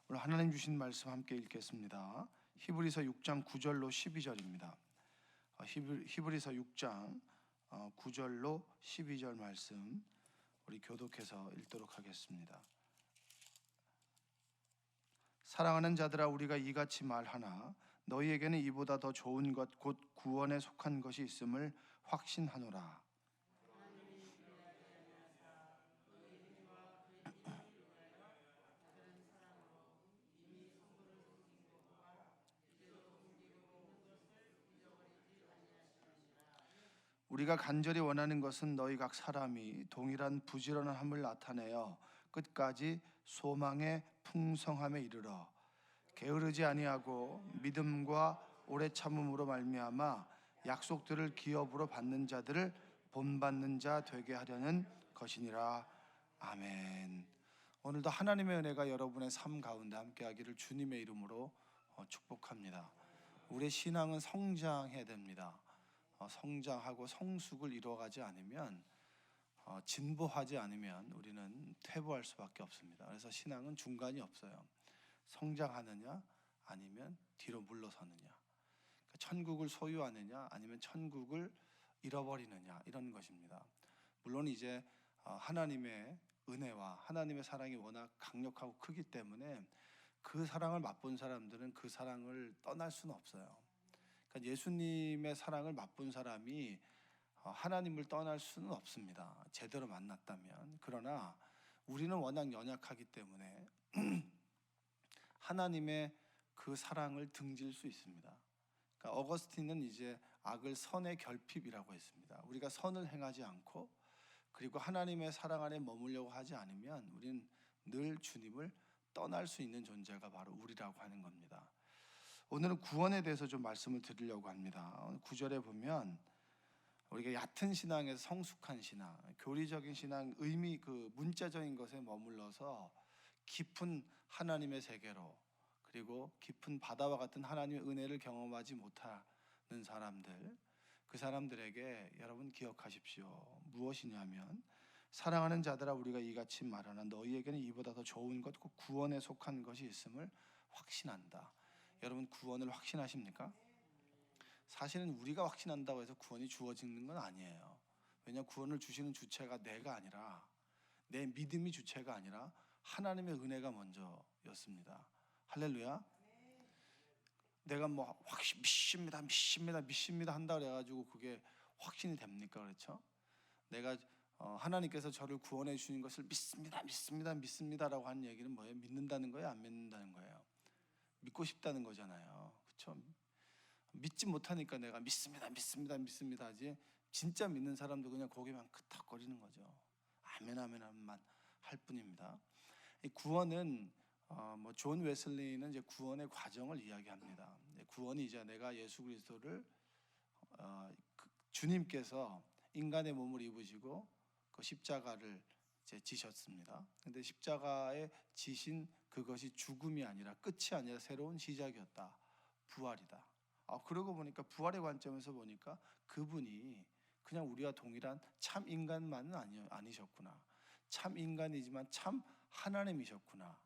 오늘 하나님 주신 말씀 함께 읽겠습니다. 히브리서 6장 9절로 12절입니다. 히브리서 6장 9절로 12절 말씀 우리 교독해서 읽도록 하겠습니다. 사랑하는 자들아, 우리가 이같이 말하나 너희에게는 이보다 더 좋은 것 곧 구원에 속한 것이 있음을 확신하노라. 우리가 간절히 원하는 것은 너희 각 사람이 동일한 부지런함을 나타내어 끝까지 소망의 풍성함에 이르러 게으르지 아니하고 믿음과 오래 참음으로 말미암아 약속들을 기업으로 받는 자들을 본받는 자 되게 하려는 것이니라. 아멘. 오늘도 하나님의 은혜가 여러분의 삶 가운데 함께하기를 주님의 이름으로 축복합니다. 우리의 신앙은 성장해야 됩니다. 성장하고 성숙을 이루어가지 않으면, 진보하지 않으면 우리는 퇴보할 수밖에 없습니다. 그래서 신앙은 중간이 없어요. 성장하느냐 아니면 뒤로 물러서느냐, 그러니까 천국을 소유하느냐 아니면 천국을 잃어버리느냐, 이런 것입니다. 물론 이제 하나님의 은혜와 하나님의 사랑이 워낙 강력하고 크기 때문에 그 사랑을 맛본 사람들은 그 사랑을 떠날 수는 없어요. 그러니까 예수님의 사랑을 맛본 사람이 하나님을 떠날 수는 없습니다. 제대로 만났다면. 그러나 우리는 워낙 연약하기 때문에 하나님의 그 사랑을 등질 수 있습니다. 그러니까 어거스틴은 이제 악을 선의 결핍이라고 했습니다. 우리가 선을 행하지 않고 그리고 하나님의 사랑 안에 머물려고 하지 않으면 우리는 늘 주님을 떠날 수 있는 존재가 바로 우리라고 하는 겁니다. 오늘은 구원에 대해서 좀 말씀을 드리려고 합니다. 9절에 보면 우리가 얕은 신앙에서 성숙한 신앙, 교리적인 신앙, 의미, 그 문자적인 것에 머물러서 깊은 하나님의 세계로, 그리고 깊은 바다와 같은 하나님의 은혜를 경험하지 못하는 사람들, 그 사람들에게 여러분 기억하십시오. 무엇이냐면, 사랑하는 자들아, 우리가 이같이 말하나 너희에게는 이보다 더 좋은 것, 곧 구원에 속한 것이 있음을 확신한다. 여러분, 구원을 확신하십니까? 사실은 우리가 확신한다고 해서 구원이 주어지는 건 아니에요. 왜냐하면 구원을 주시는 주체가 내가 아니라, 내 믿음이 주체가 아니라 하나님의 은혜가 먼저였습니다. 할렐루야. 내가 뭐 확신, 믿습니다 한다 그래가지고 그게 확신이 됩니까? 그렇죠? 내가 하나님께서 저를 구원해 주시는 것을 믿습니다라고 하는 얘기는 뭐예요? 믿는다는 거예요? 안 믿는다는 거예요? 믿고 싶다는 거잖아요. 그렇죠? 믿지 못하니까 내가 믿습니다 하지, 진짜 믿는 사람도 그냥 고개만 끄덕거리는 거죠. 아멘만 할 뿐입니다. 이 구원은 존 웨슬리는 이제 구원의 과정을 이야기합니다. 구원이 이제 내가 예수 그리스도를 주님께서 인간의 몸을 입으시고 그 십자가를 이제 지셨습니다. 근데 십자가에 지신 그것이 죽음이 아니라, 끝이 아니라 새로운 시작이었다. 부활이다. 그러고 보니까 부활의 관점에서 보니까 그분이 그냥 우리와 동일한 참 인간만은 아니셨구나. 참 인간이지만 참 하나님이셨구나.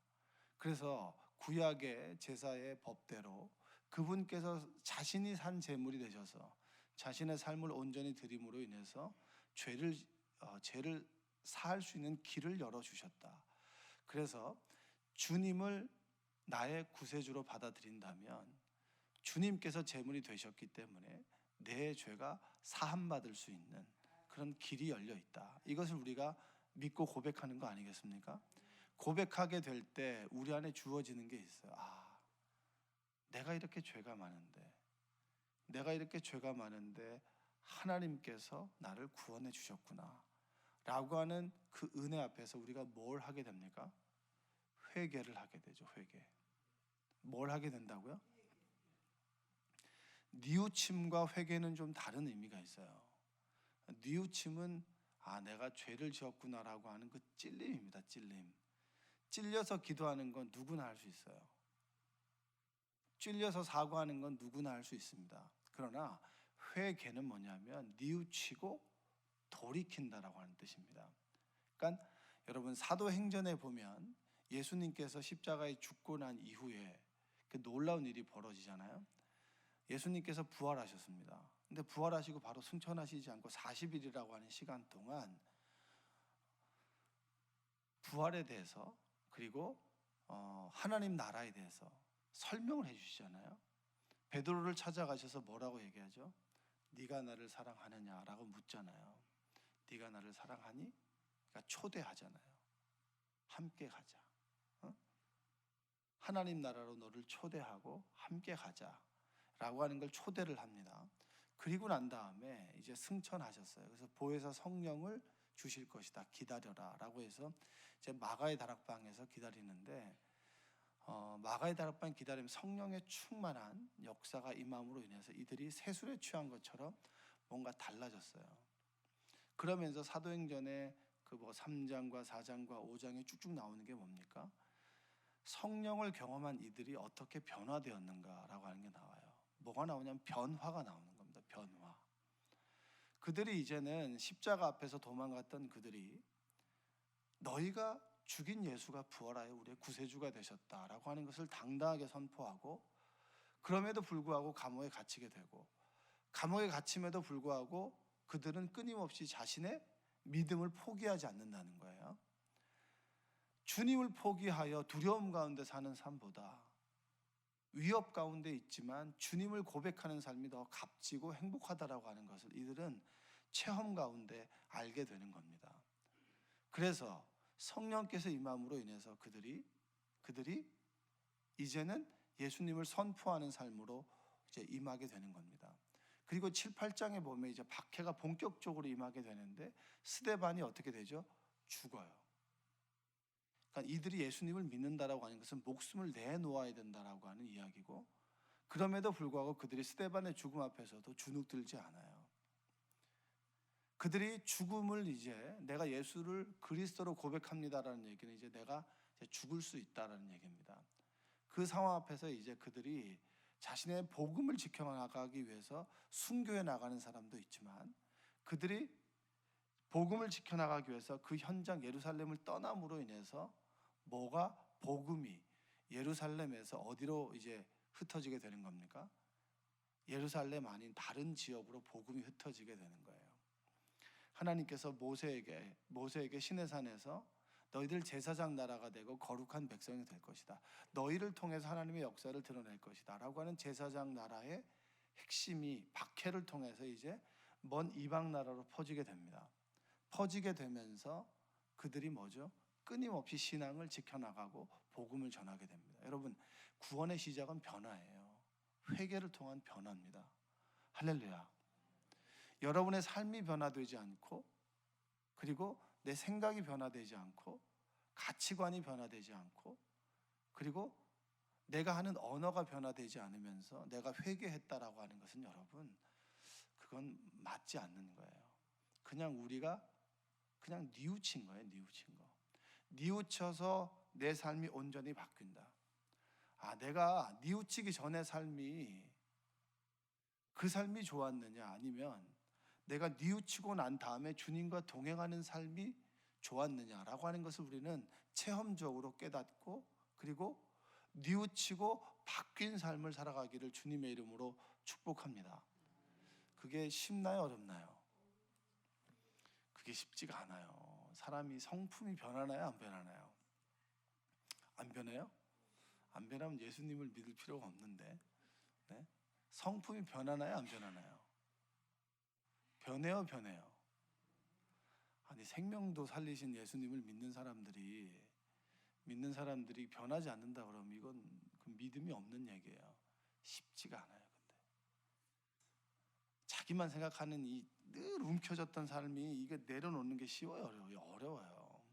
그래서 구약의 제사의 법대로 그분께서 자신이 산 제물이 되셔서 자신의 삶을 온전히 드림으로 인해서 죄를 사할 수 있는 길을 열어주셨다. 그래서 주님을 나의 구세주로 받아들인다면 주님께서 제물이 되셨기 때문에 내 죄가 사함받을 수 있는 그런 길이 열려 있다. 이것을 우리가 믿고 고백하는 거 아니겠습니까? 고백하게 될 때 우리 안에 주어지는 게 있어요. 내가 이렇게 죄가 많은데 하나님께서 나를 구원해 주셨구나 라고 하는 그 은혜 앞에서 우리가 뭘 하게 됩니까? 회개를 하게 되죠. 회개. 뭘 하게 된다고요? 뉘우침과 회개는 좀 다른 의미가 있어요. 뉘우침은 내가 죄를 지었구나라고 하는 그 찔림입니다. 찔려서 기도하는 건 누구나 할 수 있어요. 찔려서 사과하는 건 누구나 할 수 있습니다. 그러나 회개는 뭐냐면 뉘우치고 돌이킨다라고 하는 뜻입니다. 그러니까 여러분, 사도행전에 보면 예수님께서 십자가에 죽고 난 이후에 그 놀라운 일이 벌어지잖아요. 예수님께서 부활하셨습니다. 근데 부활하시고 바로 승천하시지 않고 40일이라고 하는 시간 동안 부활에 대해서 그리고 하나님 나라에 대해서 설명을 해주시잖아요. 베드로를 찾아가셔서 뭐라고 얘기하죠? 네가 나를 사랑하느냐라고 묻잖아요. 네가 나를 사랑하니? 그러니까 초대하잖아요. 함께 가자. 하나님 나라로 너를 초대하고 함께 가자라고 하는 걸 초대를 합니다. 그리고 난 다음에 이제 승천하셨어요. 그래서 보혜사 성령을 주실 것이다. 기다려라라고 해서 이제 마가의 다락방에서 기다리는데 마가의 다락방 기다리면 성령의 충만한 역사가 임함으로 인해서 이들이 새술에 취한 것처럼 뭔가 달라졌어요. 그러면서 사도행전에 그 3장과 4장과 5장에 쭉쭉 나오는 게 뭡니까? 성령을 경험한 이들이 어떻게 변화되었는가라고 하는 게 나와요. 뭐가 나오냐면 변화가 나오는 겁니다. 변화. 그들이 이제는 십자가 앞에서 도망갔던 그들이 너희가 죽인 예수가 부활하여 우리의 구세주가 되셨다라고 하는 것을 당당하게 선포하고, 그럼에도 불구하고 감옥에 갇히게 되고, 감옥에 갇힘에도 불구하고 그들은 끊임없이 자신의 믿음을 포기하지 않는다는 거예요. 주님을 포기하여 두려움 가운데 사는 삶보다 위협 가운데 있지만 주님을 고백하는 삶이 더 값지고 행복하다라고 하는 것을 이들은 체험 가운데 알게 되는 겁니다. 그래서 성령께서 임함으로 인해서 그들이 이제는 예수님을 선포하는 삶으로 이제 임하게 되는 겁니다. 그리고 7, 8장에 보면 이제 박해가 본격적으로 임하게 되는데 스데반이 어떻게 되죠? 죽어요. 그러니까 이들이 예수님을 믿는다라고 하는 것은 목숨을 내놓아야 된다라고 하는 이야기고, 그럼에도 불구하고 그들이 스데반의 죽음 앞에서도 주눅들지 않아요. 그들이 죽음을 이제 내가 예수를 그리스도로 고백합니다라는 얘기는 이제 내가 이제 죽을 수 있다라는 얘기입니다. 그 상황 앞에서 이제 그들이 자신의 복음을 지켜나가기 위해서 순교해 나가는 사람도 있지만, 그들이 복음을 지켜나가기 위해서 그 현장 예루살렘을 떠남으로 인해서 뭐가 복음이 예루살렘에서 어디로 이제 흩어지게 되는 겁니까? 예루살렘 아닌 다른 지역으로 복음이 흩어지게 되는 거예요. 하나님께서 모세에게 시내산에서 너희들 제사장 나라가 되고 거룩한 백성이 될 것이다. 너희를 통해서 하나님의 역사를 드러낼 것이다 라고 하는 제사장 나라의 핵심이 박해를 통해서 이제 먼 이방 나라로 퍼지게 됩니다. 퍼지게 되면서 그들이 뭐죠? 끊임없이 신앙을 지켜나가고 복음을 전하게 됩니다. 여러분, 구원의 시작은 변화예요. 회개를 통한 변화입니다. 할렐루야. 여러분의 삶이 변화되지 않고, 그리고 내 생각이 변화되지 않고, 가치관이 변화되지 않고, 그리고 내가 하는 언어가 변화되지 않으면서 내가 회개했다라고 하는 것은 여러분, 그건 맞지 않는 거예요. 그냥 우리가 그냥 뉘우친 거예요. 뉘우친 거. 뉘우쳐서 내 삶이 온전히 바뀐다. 내가 뉘우치기 전의 삶이 그 삶이 좋았느냐, 아니면 내가 뉘우치고 난 다음에 주님과 동행하는 삶이 좋았느냐라고 하는 것을 우리는 체험적으로 깨닫고, 그리고 뉘우치고 바뀐 삶을 살아가기를 주님의 이름으로 축복합니다. 그게 쉽나요? 어렵나요? 그게 쉽지가 않아요. 사람이 성품이 변하나요? 안 변하나요? 안 변해요? 안 변하면 예수님을 믿을 필요가 없는데, 네? 성품이 변하나요? 안 변하나요? 변해요? 변해요? 아니, 생명도 살리신 예수님을 믿는 사람들이 변하지 않는다 그러면 이건 그 믿음이 없는 얘기예요. 쉽지가 않아요. 근데 자기만 생각하는 이 늘 움켜졌던 삶이 이게 내려놓는 게 쉬워요? 어려워요.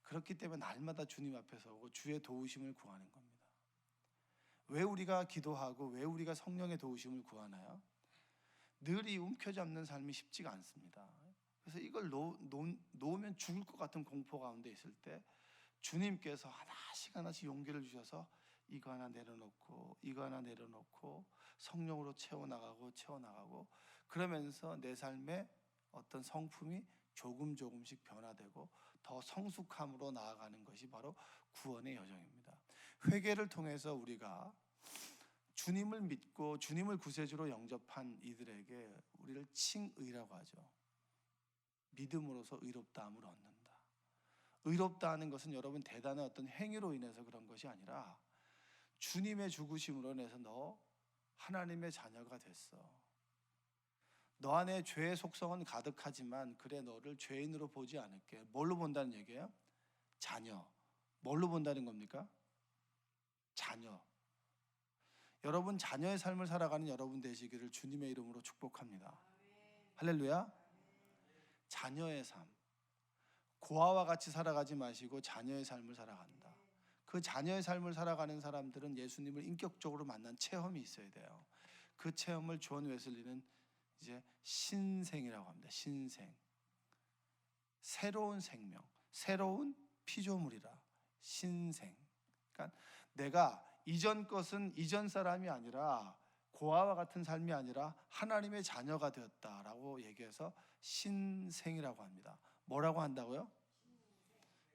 그렇기 때문에 날마다 주님 앞에 서고 주의 도우심을 구하는 겁니다. 왜 우리가 기도하고 왜 우리가 성령의 도우심을 구하나요? 늘 이 움켜잡는 삶이 쉽지가 않습니다. 그래서 이걸 놓으면 죽을 것 같은 공포 가운데 있을 때 주님께서 하나씩 용기를 주셔서 이거 하나 내려놓고 이거 하나 내려놓고 성령으로 채워나가고 그러면서 내 삶의 어떤 성품이 조금씩 변화되고 더 성숙함으로 나아가는 것이 바로 구원의 여정입니다. 회개를 통해서 우리가 주님을 믿고 주님을 구세주로 영접한 이들에게 우리를 칭의라고 하죠. 믿음으로써 의롭다함을 얻는다. 의롭다 하는 것은 여러분 대단한 어떤 행위로 인해서 그런 것이 아니라 주님의 죽으심으로 인해서 너 하나님의 자녀가 됐어. 너 안에 죄의 속성은 가득하지만 그래 너를 죄인으로 보지 않을게. 뭘로 본다는 얘기예요? 자녀. 뭘로 본다는 겁니까? 자녀. 여러분 자녀의 삶을 살아가는 여러분 되시기를 주님의 이름으로 축복합니다. 할렐루야. 자녀의 삶. 고아와 같이 살아가지 마시고 자녀의 삶을 살아간다. 그 자녀의 삶을 살아가는 사람들은 예수님을 인격적으로 만난 체험이 있어야 돼요. 그 체험을 존 웨슬리는 이제 신생이라고 합니다. 신생. 새로운 생명, 새로운 피조물이라. 신생. 그러니까 내가 이전 것은 이전 사람이 아니라 고아와 같은 삶이 아니라 하나님의 자녀가 되었다라고 얘기해서 신생이라고 합니다. 뭐라고 한다고요?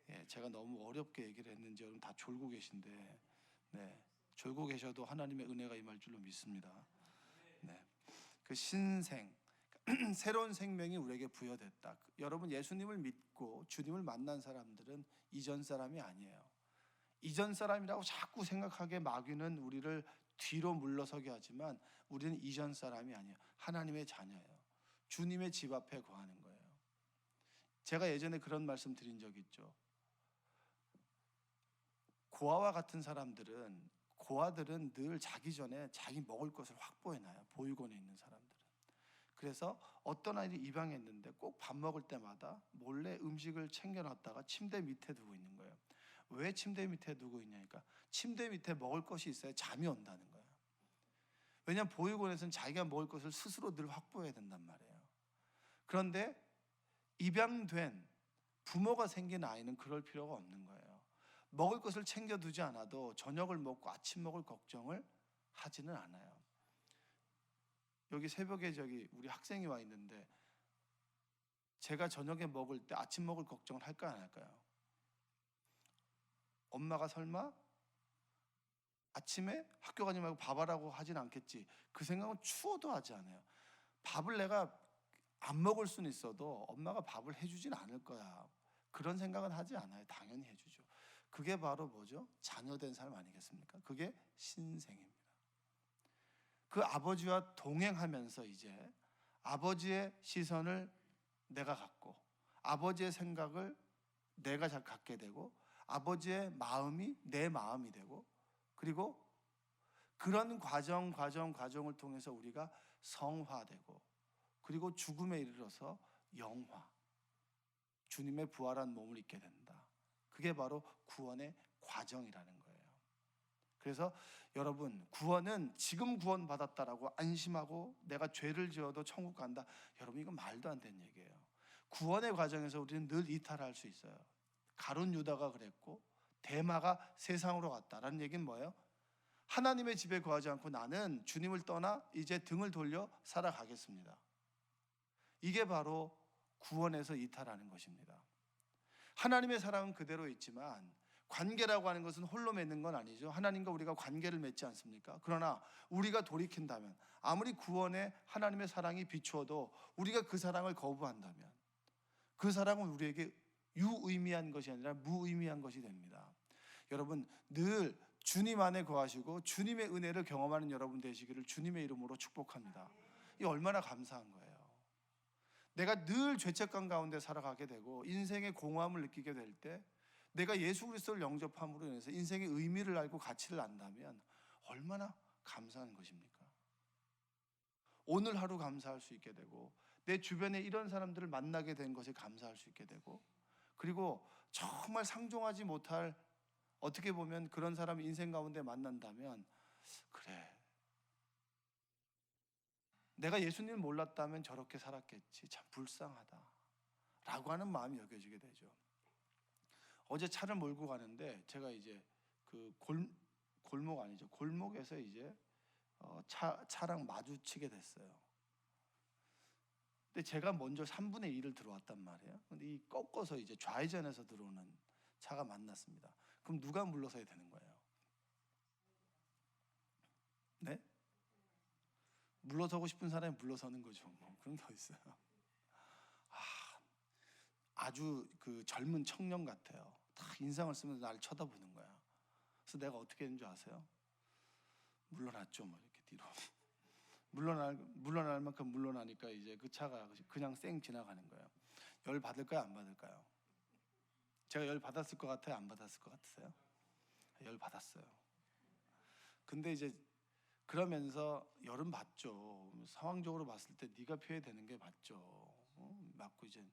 예, 제가 너무 어렵게 얘기를 했는지 여러분 다 졸고 계신데, 네, 졸고 계셔도 하나님의 은혜가 임할 줄로 믿습니다. 네, 그 신생, 새로운 생명이 우리에게 부여됐다. 여러분 예수님을 믿고 주님을 만난 사람들은 이전 사람이 아니에요. 이전 사람이라고 자꾸 생각하게 마귀는 우리를 뒤로 물러서게 하지만 우리는 이전 사람이 아니에요. 하나님의 자녀예요. 주님의 집 앞에 거하는 거예요. 제가 예전에 그런 말씀 드린 적 있죠. 고아와 같은 사람들은, 고아들은 늘 자기 전에 자기 먹을 것을 확보해놔요. 보육원에 있는 사람들은. 그래서 어떤 아이들이 입양했는데 꼭 밥 먹을 때마다 몰래 음식을 챙겨놨다가 침대 밑에 두고 있는 거예요. 왜 침대 밑에 두고 있냐니까 침대 밑에 먹을 것이 있어야 잠이 온다는 거예요. 왜냐하면 보육원에서는 자기가 먹을 것을 스스로 늘 확보해야 된단 말이에요. 그런데 입양된 부모가 생긴 아이는 그럴 필요가 없는 거예요. 먹을 것을 챙겨두지 않아도 저녁을 먹고 아침 먹을 걱정을 하지는 않아요. 여기 새벽에 우리 학생이 와 있는데 제가 저녁에 먹을 때 아침 먹을 걱정을 할까 안 할까요? 엄마가 설마 아침에 학교 가지 말고 밥 하라고 하진 않겠지. 그 생각은 추워도 하지 않아요. 밥을 내가 안 먹을 수는 있어도 엄마가 밥을 해주진 않을 거야. 그런 생각은 하지 않아요. 당연히 해주죠. 그게 바로 뭐죠? 자녀된 삶 아니겠습니까? 그게 신생입니다. 그 아버지와 동행하면서 이제 아버지의 시선을 내가 갖고 아버지의 생각을 내가 갖게 되고 아버지의 마음이 내 마음이 되고 그리고 그런 과정을 통해서 우리가 성화되고 그리고 죽음에 이르러서 영화, 주님의 부활한 몸을 입게 된다. 그게 바로 구원의 과정이라는 거예요. 그래서 여러분 구원은 지금 구원받았다라고 안심하고 내가 죄를 지어도 천국 간다. 여러분 이건 말도 안 되는 얘기예요. 구원의 과정에서 우리는 늘 이탈할 수 있어요. 가룟 유다가 그랬고 데마가 세상으로 갔다라는 얘기는 뭐예요? 하나님의 집에 거하지 않고 나는 주님을 떠나 이제 등을 돌려 살아가겠습니다. 이게 바로 구원에서 이탈하는 것입니다. 하나님의 사랑은 그대로 있지만 관계라고 하는 것은 홀로 맺는 건 아니죠. 하나님과 우리가 관계를 맺지 않습니까? 그러나 우리가 돌이킨다면 아무리 구원에 하나님의 사랑이 비추어도 우리가 그 사랑을 거부한다면 그 사랑은 우리에게 유의미한 것이 아니라 무의미한 것이 됩니다. 여러분 늘 주님 안에 거하시고 주님의 은혜를 경험하는 여러분 되시기를 주님의 이름으로 축복합니다. 이 얼마나 감사한 거예요. 내가 늘 죄책감 가운데 살아가게 되고 인생의 공허함을 느끼게 될 때 내가 예수 그리스도를 영접함으로 인해서 인생의 의미를 알고 가치를 안다면 얼마나 감사한 것입니까? 오늘 하루 감사할 수 있게 되고 내 주변에 이런 사람들을 만나게 된 것에 감사할 수 있게 되고 그리고 정말 상종하지 못할 어떻게 보면 그런 사람 인생 가운데 만난다면 그래 내가 예수님을 몰랐다면 저렇게 살았겠지 참 불쌍하다 라고 하는 마음이 여겨지게 되죠. 어제 차를 몰고 가는데 제가 이제 그 골목 아니죠. 골목에서 이제 차랑 마주치게 됐어요. 근데 제가 먼저 3분의 1을 들어왔단 말이에요. 근데 이 꺾어서 이제 좌회전해서 들어오는 차가 만났습니다. 그럼 누가 물러서야 되는 거예요? 네? 물러서고 싶은 사람이 물러서는 거죠. 뭐 그런 게 어디 있어요? 아주 그 젊은 청년 같아요. 다 인상을 쓰면서 나를 쳐다보는 거야. 그래서 내가 어떻게 했는 줄 아세요? 물러났죠, 뭐 이렇게 뒤로. 물러날 만큼 물러나니까 이제 그 차가 그냥 쌩 지나가는 거예요. 열 받을까요, 안 받을까요? 제가 열 받았을 것 같아요, 안 받았을 것 같으세요? 열 받았어요. 근데 이제 그러면서 열은 받죠. 상황적으로 봤을 때 네가 피해야 되는 게 맞죠. 맞고 이제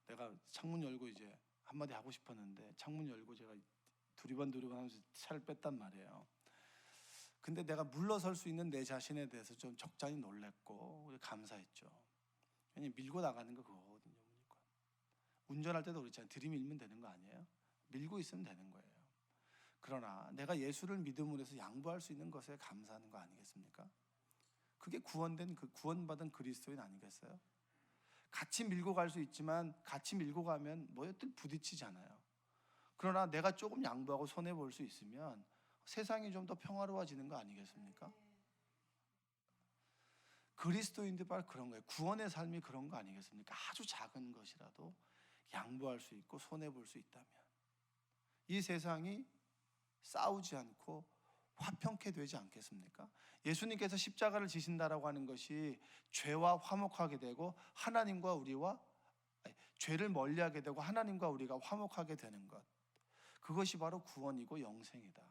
내가 창문 열고 이제 한마디 하고 싶었는데 창문 열고 제가 두리번 하면서 차를 뺐단 말이에요. 근데 내가 물러설 수 있는 내 자신에 대해서 좀 적잖이 놀랬고 감사했죠. 왜냐면 밀고 나가는 거 그거거든요. 운전할 때도 그렇잖아요. 들이밀면 되는 거 아니에요? 밀고 있으면 되는 거예요. 그러나 내가 예수를 믿음으로 해서 양보할 수 있는 것에 감사하는 거 아니겠습니까? 그게 구원받은 그리스도인 아니겠어요? 같이 밀고 갈 수 있지만 같이 밀고 가면 뭐였든 부딪히잖아요. 그러나 내가 조금 양보하고 손해 볼 수 있으면 세상이 좀 더 평화로워지는 거 아니겠습니까? 그리스도인들 바로 그런 거예요. 구원의 삶이 그런 거 아니겠습니까? 아주 작은 것이라도 양보할 수 있고 손해 볼 수 있다면 이 세상이 싸우지 않고 화평케 되지 않겠습니까? 예수님께서 십자가를 지신다라고 하는 것이 죄와 화목하게 되고 하나님과 우리와 죄를 멀리하게 되고 하나님과 우리가 화목하게 되는 것, 그것이 바로 구원이고 영생이다.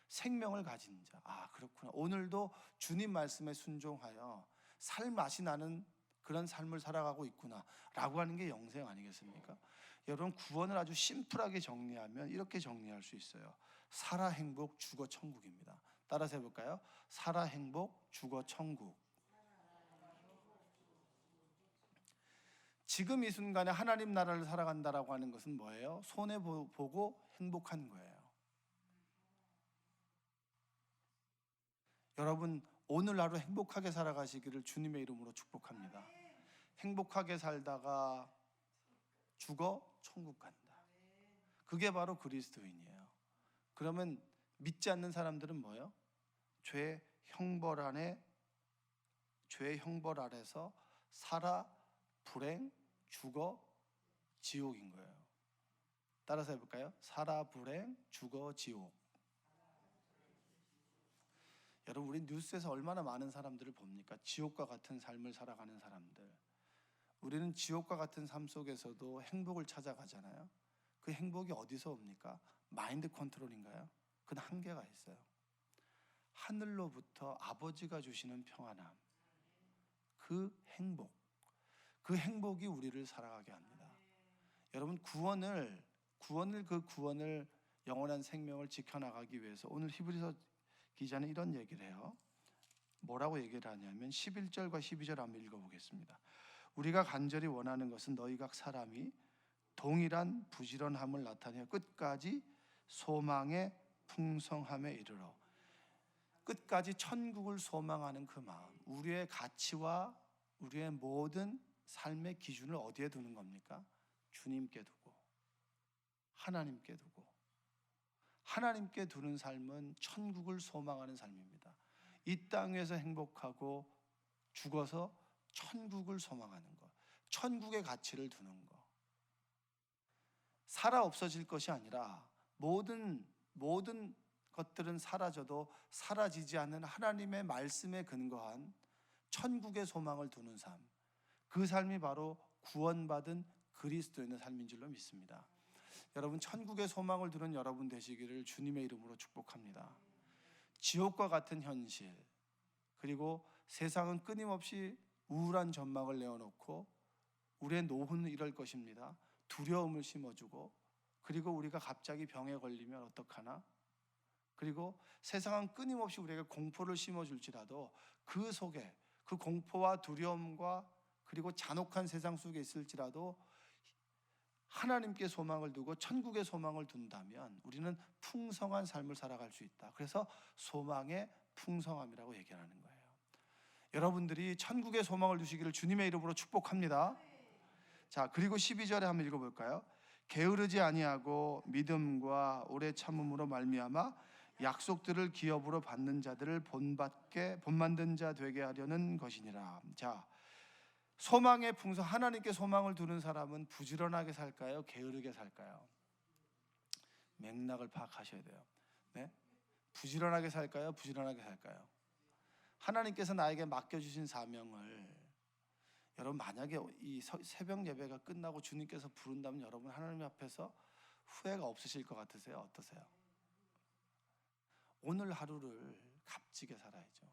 생명을 가진 자. 아, 그렇구나. 오늘도 주님 말씀에 순종하여 살맛이 나는 그런 삶을 살아가고 있구나 라고 하는 게 영생 아니겠습니까? 여러분, 구원을 아주 심플하게 정리하면 이렇게 정리할 수 있어요. 살아 행복, 죽어 천국입니다. 따라서 해볼까요? 살아 행복, 죽어 천국. 지금 이 순간에 하나님 나라를 살아간다라고 하는 것은 뭐예요? 손해보고 행복한 거예요. 여러분, 오늘 하루 행복하게 살아가시기를 주님의 이름으로 축복합니다. 행복하게 살다가 죽어 천국 간다. 그게 바로 그리스도인이에요. 그러면 믿지 않는 사람들은 뭐예요? 죄의 형벌 아래서 살아 불행 죽어 지옥인 거예요. 따라서 해볼까요? 살아 불행 죽어 지옥. 여러분, 우리 뉴스에서 얼마나 많은 사람들을 봅니까? 지옥과 같은 삶을 살아가는 사람들. 우리는 지옥과 같은 삶 속에서도 행복을 찾아가잖아요. 그 행복이 어디서 옵니까? 마인드 컨트롤인가요? 그건 한계가 있어요. 하늘로부터 아버지가 주시는 평안함, 그 행복이 우리를 살아가게 합니다. 여러분, 구원을 영원한 생명을 지켜나가기 위해서 오늘 히브리서 기자는 이런 얘기를 해요. 뭐라고 얘기를 하냐면 11절과 12절 한번 읽어보겠습니다. 우리가 간절히 원하는 것은 너희 각 사람이 동일한 부지런함을 나타내어 끝까지 소망의 풍성함에 이르러, 끝까지 천국을 소망하는 그 마음, 우리의 가치와 우리의 모든 삶의 기준을 어디에 두는 겁니까? 주님께 두고, 하나님께 두고. 하나님께 두는 삶은 천국을 소망하는 삶입니다. 이 땅에서 행복하고 죽어서 천국을 소망하는 것, 천국의 가치를 두는 것. 살아 없어질 것이 아니라 모든 것들은 사라져도 사라지지 않는 하나님의 말씀에 근거한 천국의 소망을 두는 삶, 그 삶이 바로 구원받은 그리스도인의 삶인 줄로 믿습니다. 여러분, 천국의 소망을 두는 여러분 되시기를 주님의 이름으로 축복합니다. 지옥과 같은 현실, 그리고 세상은 끊임없이 우울한 전망을 내어놓고 우리의 노후는 이럴 것입니다. 두려움을 심어주고, 그리고 우리가 갑자기 병에 걸리면 어떡하나? 그리고 세상은 끊임없이 우리에게 공포를 심어줄지라도 그 속에 그 공포와 두려움과 그리고 잔혹한 세상 속에 있을지라도 하나님께 소망을 두고 천국의 소망을 둔다면 우리는 풍성한 삶을 살아갈 수 있다. 그래서 소망의 풍성함이라고 얘기하는 거예요. 여러분들이 천국의 소망을 두시기를 주님의 이름으로 축복합니다. 자, 그리고 12절에 한번 읽어볼까요? 게으르지 아니하고 믿음과 오래 참음으로 말미암아 약속들을 기업으로 받는 자들을 본만든 자 되게 하려는 것이니라. 자, 소망의 풍성, 하나님께 소망을 두는 사람은 부지런하게 살까요? 게으르게 살까요? 맥락을 파악하셔야 돼요. 네? 부지런하게 살까요? 부지런하게 살까요? 하나님께서 나에게 맡겨주신 사명을, 여러분 만약에 이 새벽 예배가 끝나고 주님께서 부른다면 여러분 하나님 앞에서 후회가 없으실 것 같으세요? 어떠세요? 오늘 하루를 값지게 살아야죠.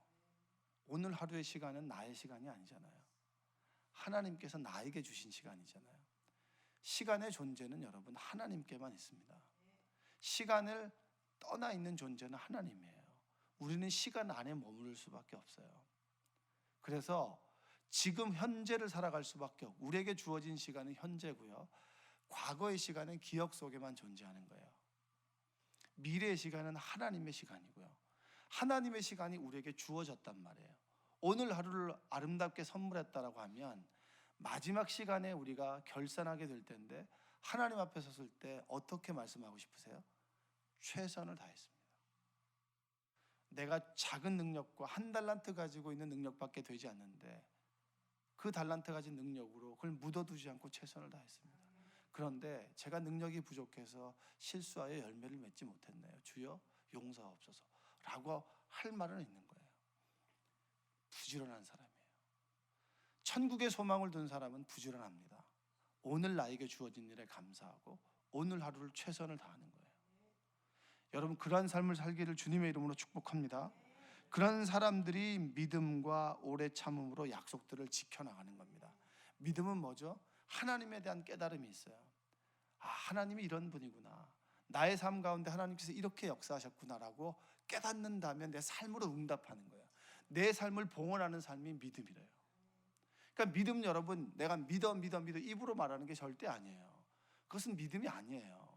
오늘 하루의 시간은 나의 시간이 아니잖아요. 하나님께서 나에게 주신 시간이잖아요. 시간의 존재는 여러분 하나님께만 있습니다. 시간을 떠나 있는 존재는 하나님이에요. 우리는 시간 안에 머무를 수밖에 없어요. 그래서 지금 현재를 살아갈 수밖에 없고, 우리에게 주어진 시간은 현재고요, 과거의 시간은 기억 속에만 존재하는 거예요. 미래의 시간은 하나님의 시간이고요, 하나님의 시간이 우리에게 주어졌단 말이에요. 오늘 하루를 아름답게 선물했다라고 하면 마지막 시간에 우리가 결산하게 될 텐데, 하나님 앞에 섰을 때 어떻게 말씀하고 싶으세요? 최선을 다했습니다. 내가 작은 능력과 한 달란트 가지고 있는 능력밖에 되지 않는데 그 달란트 가진 능력으로 그걸 묻어두지 않고 최선을 다했습니다. 그런데 제가 능력이 부족해서 실수하여 열매를 맺지 못했네요. 주여 용서하옵소서 라고 할 말은 있는 거예요. 부지런한 사람이에요. 천국의 소망을 둔 사람은 부지런합니다. 오늘 나에게 주어진 일에 감사하고 오늘 하루를 최선을 다하는 거예요. 여러분 그러한 삶을 살기를 주님의 이름으로 축복합니다. 그런 사람들이 믿음과 오래 참음으로 약속들을 지켜나가는 겁니다. 믿음은 뭐죠? 하나님에 대한 깨달음이 있어요. 아, 하나님이 이런 분이구나, 나의 삶 가운데 하나님께서 이렇게 역사하셨구나라고 깨닫는다면 내 삶으로 응답하는 거예요. 내 삶을 봉헌하는 삶이 믿음이래요. 그러니까 믿음, 여러분 내가 믿어 입으로 말하는 게 절대 아니에요. 그것은 믿음이 아니에요.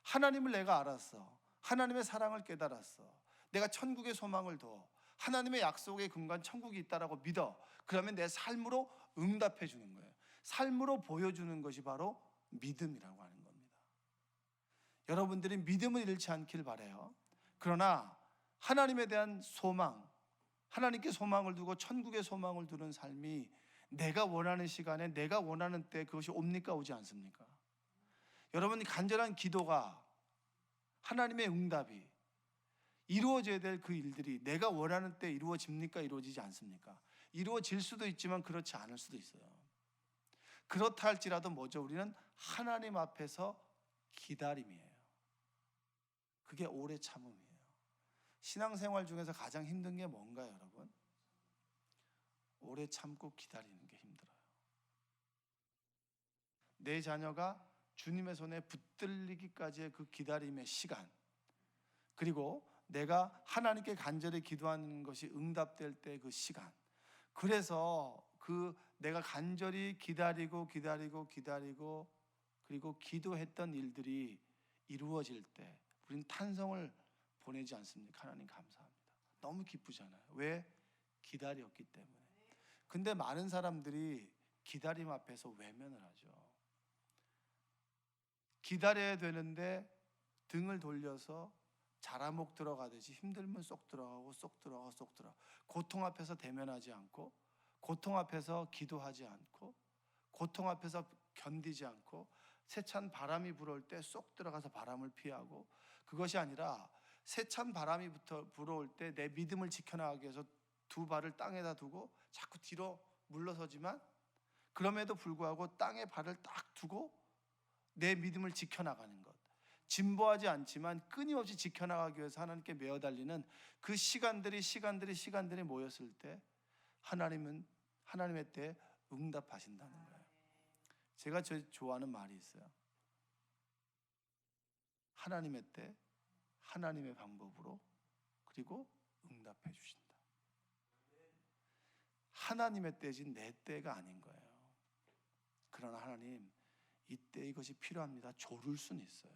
하나님을 내가 알았어, 하나님의 사랑을 깨달았어, 내가 천국의 소망을 둬, 하나님의 약속의 근간 천국이 있다라고 믿어. 그러면 내 삶으로 응답해 주는 거예요. 삶으로 보여주는 것이 바로 믿음이라고 하는 겁니다. 여러분들이 믿음을 잃지 않길 바라요. 그러나 하나님에 대한 소망, 하나님께 소망을 두고 천국의 소망을 두는 삶이 내가 원하는 시간에 내가 원하는 때 그것이 옵니까 오지 않습니까? 여러분이 간절한 기도가, 하나님의 응답이 이루어져야 될 그 일들이 내가 원하는 때 이루어집니까? 이루어지지 않습니까? 이루어질 수도 있지만 그렇지 않을 수도 있어요. 그렇다 할지라도 뭐죠? 우리는 하나님 앞에서 기다림이에요. 그게 오래 참음이에요. 신앙생활 중에서 가장 힘든 게 뭔가요, 여러분? 오래 참고 기다리는 게 힘들어요. 내 자녀가 주님의 손에 붙들리기까지의 그 기다림의 시간, 그리고 내가 하나님께 간절히 기도하는 것이 응답될 때 그 시간, 그래서 그 내가 간절히 기다리고 그리고 기도했던 일들이 이루어질 때 우리는 탄성을 보내지 않습니까? 하나님 감사합니다. 너무 기쁘잖아요. 왜? 기다렸기 때문에. 근데 많은 사람들이 기다림 앞에서 외면을 하죠. 기다려야 되는데 등을 돌려서 자라목 들어가듯이 힘들면 쏙 들어가고 고통 앞에서 대면하지 않고, 고통 앞에서 기도하지 않고, 고통 앞에서 견디지 않고, 세찬 바람이 불어올 때 쏙 들어가서 바람을 피하고, 그것이 아니라 세찬 바람이 불어올 때 내 믿음을 지켜나가기 위해서 두 발을 땅에다 두고 자꾸 뒤로 물러서지만 그럼에도 불구하고 땅에 발을 딱 두고 내 믿음을 지켜나가는 것, 진보하지 않지만 끊임없이 지켜나가기 위해서 하나님께 매어 달리는 그 시간들이 모였을 때 하나님은 하나님의 때에 응답하신다는 거예요. 제가 좋아하는 말이 있어요. 하나님의 때, 하나님의 방법으로, 그리고 응답해 주신다. 하나님의 때지 내 때가 아닌 거예요. 그러나 하나님, 이때 이것이 필요합니다. 조를 수는 있어요.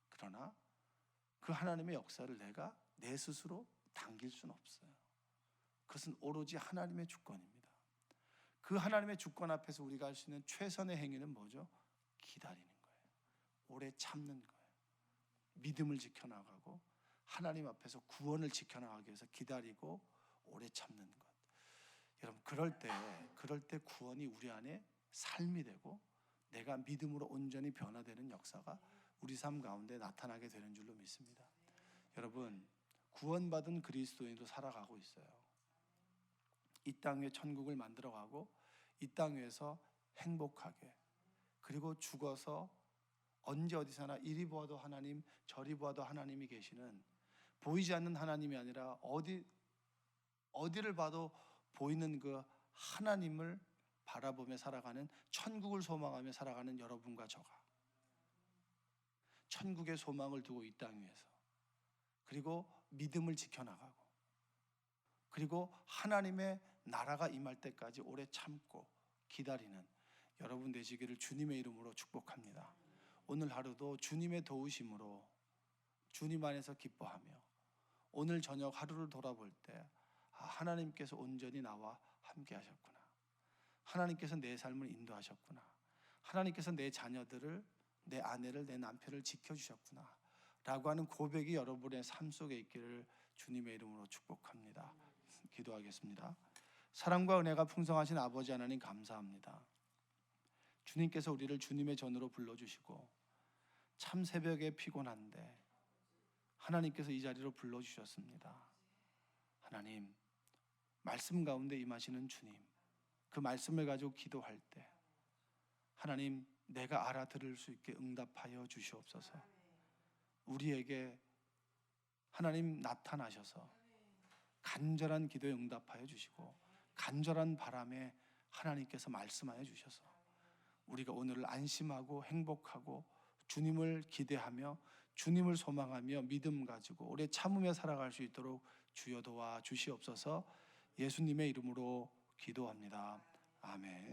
그러나 그 하나님의 역사를 내가 내 스스로 당길 수는 없어요. 그것은 오로지 하나님의 주권입니다. 그 하나님의 주권 앞에서 우리가 할 수 있는 최선의 행위는 뭐죠? 기다리는 거예요. 오래 참는 거예요. 믿음을 지켜나가고 하나님 앞에서 구원을 지켜나가기 위해서 기다리고 오래 참는 것. 여러분 그럴 때 구원이 우리 안에 삶이 되고 내가 믿음으로 온전히 변화되는 역사가 우리 삶 가운데 나타나게 되는 줄로 믿습니다. 여러분 구원받은 그리스도인으로 살아가고 있어요. 이 땅 위에 천국을 만들어가고 이 땅 위에서 행복하게, 그리고 죽어서 언제 어디서나 이리 보아도 하나님 저리 보아도 하나님이 계시는, 보이지 않는 하나님이 아니라 어디를 봐도 보이는 그 하나님을 바라보며 살아가는, 천국을 소망하며 살아가는 여러분과 저가 천국의 소망을 두고 이 땅 위에서, 그리고 믿음을 지켜나가고, 그리고 하나님의 나라가 임할 때까지 오래 참고 기다리는 여러분 되시기를 주님의 이름으로 축복합니다. 오늘 하루도 주님의 도우심으로 주님 안에서 기뻐하며 오늘 저녁 하루를 돌아볼 때 하나님께서 온전히 나와 함께 하셨구나, 하나님께서 내 삶을 인도하셨구나, 하나님께서 내 자녀들을, 내 아내를, 내 남편을 지켜주셨구나 라고 하는 고백이 여러분의 삶 속에 있기를 주님의 이름으로 축복합니다. 기도하겠습니다. 사랑과 은혜가 풍성하신 아버지 하나님 감사합니다. 주님께서 우리를 주님의 전으로 불러주시고 참 새벽에 피곤한데 하나님께서 이 자리로 불러주셨습니다. 하나님, 말씀 가운데 임하시는 주님, 그 말씀을 가지고 기도할 때 하나님 내가 알아들을 수 있게 응답하여 주시옵소서. 우리에게 하나님 나타나셔서 간절한 기도에 응답하여 주시고 간절한 바람에 하나님께서 말씀하여 주셔서 우리가 오늘을 안심하고 행복하고 주님을 기대하며 주님을 소망하며 믿음 가지고 오래 참으며 살아갈 수 있도록 주여 도와 주시옵소서. 예수님의 이름으로 기도합니다. 아멘.